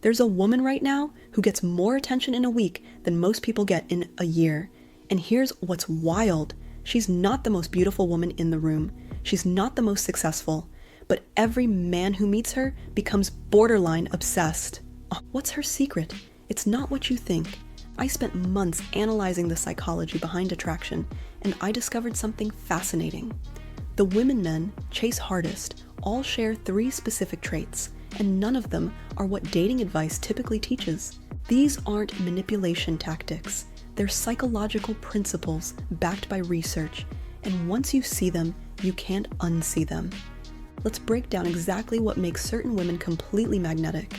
There's a woman right now who gets more attention in a week than most people get in a year. And here's what's wild. She's not the most beautiful woman in the room. She's not the most successful. But every man who meets her becomes borderline obsessed. What's her secret? It's not what you think. I spent months analyzing the psychology behind attraction, and I discovered something fascinating. The women men chase hardest all share 3 specific traits, and none of them are what dating advice typically teaches. These aren't manipulation tactics. They're psychological principles backed by research, and once you see them, you can't unsee them. Let's break down exactly what makes certain women completely magnetic.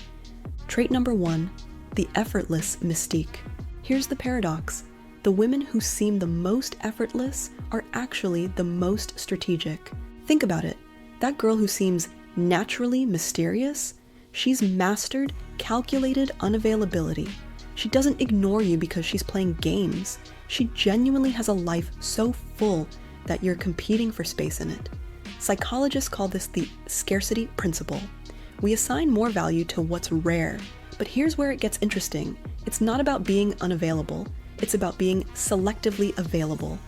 Trait number 1, the effortless mystique. Here's the paradox. The women who seem the most effortless are actually the most strategic. Think about it. That girl who seems naturally mysterious, she's mastered calculated unavailability. She doesn't ignore you because she's playing games. She genuinely has a life so full that you're competing for space in it. Psychologists call this the scarcity principle. We assign more value to what's rare, but here's where it gets interesting. It's not about being unavailable. It's about being selectively available.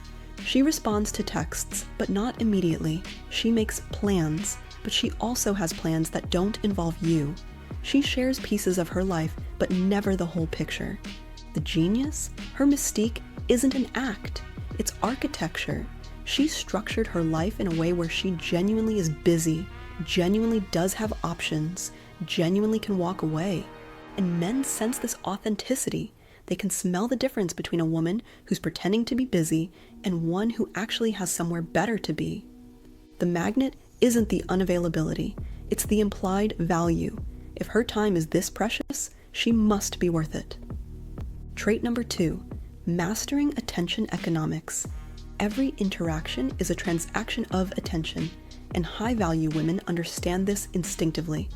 She responds to texts, but not immediately. She makes plans, but she also has plans that don't involve you. She shares pieces of her life, but never the whole picture. The genius? Her mystique isn't an act. It's architecture. She structured her life in a way where she genuinely is busy, genuinely does have options, genuinely can walk away. And men sense this authenticity. They can smell the difference between a woman who's pretending to be busy and one who actually has somewhere better to be. The magnet isn't the unavailability, it's the implied value. If her time is this precious, she must be worth it. Trait number 2, mastering attention economics. Every interaction is a transaction of attention, and high-value women understand this instinctively.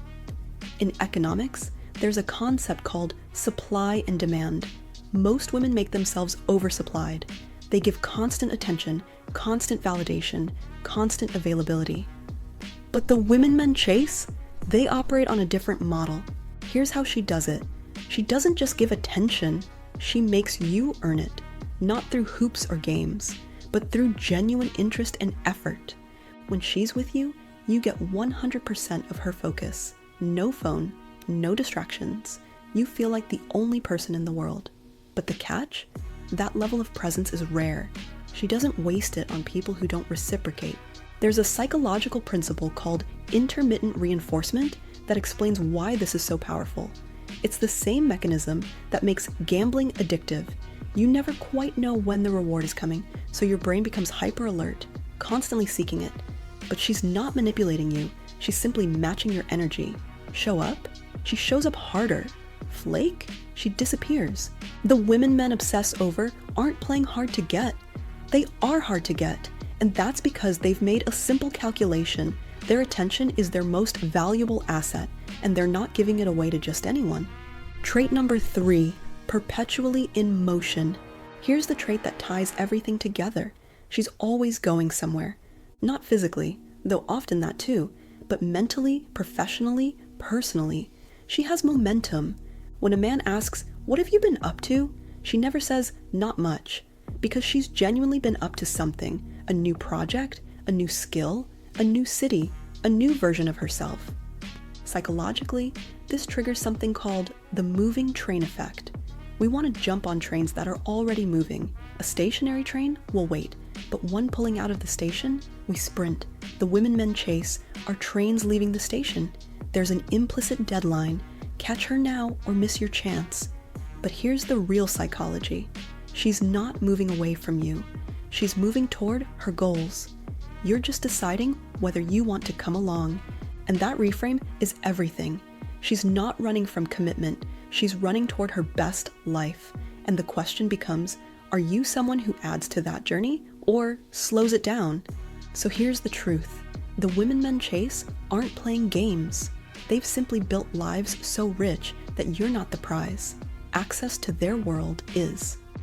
In economics, there's a concept called supply and demand. Most women make themselves oversupplied. They give constant attention, constant validation, constant availability. But the women men chase, they operate on a different model. Here's how she does it. She doesn't just give attention, she makes you earn it, not through hoops or games, but through genuine interest and effort. When she's with you, you get 100% of her focus. No phone, no distractions. You feel like the only person in the world. But the catch? That level of presence is rare. She doesn't waste it on people who don't reciprocate. There's a psychological principle called intermittent reinforcement that explains why this is so powerful. It's the same mechanism that makes gambling addictive. You never quite know when the reward is coming, so your brain becomes hyper alert, constantly seeking it. But she's not manipulating you, she's simply matching your energy. Show up? She shows up harder. Flake? She disappears. The women men obsess over aren't playing hard to get. They are hard to get, and that's because they've made a simple calculation. Their attention is their most valuable asset, and they're not giving it away to just anyone. Trait number 3, perpetually in motion. Here's the trait that ties everything together. She's always going somewhere. Not physically, though often that too, but mentally, professionally, personally. She has momentum. When a man asks, "What have you been up to?" she never says, "Not much," because she's genuinely been up to something, a new project, a new skill, a new city, a new version of herself. Psychologically, this triggers something called the moving train effect. We want to jump on trains that are already moving. A stationary train will wait, but one pulling out of the station, we sprint. The women men chase are trains leaving the station. There's an implicit deadline. Catch her now or miss your chance. But here's the real psychology. She's not moving away from you. She's moving toward her goals. You're just deciding whether you want to come along. And that reframe is everything. She's not running from commitment. She's running toward her best life. And the question becomes, are you someone who adds to that journey or slows it down? So here's the truth. The women men chase aren't playing games. They've simply built lives so rich that you're not the prize. Access to their world is.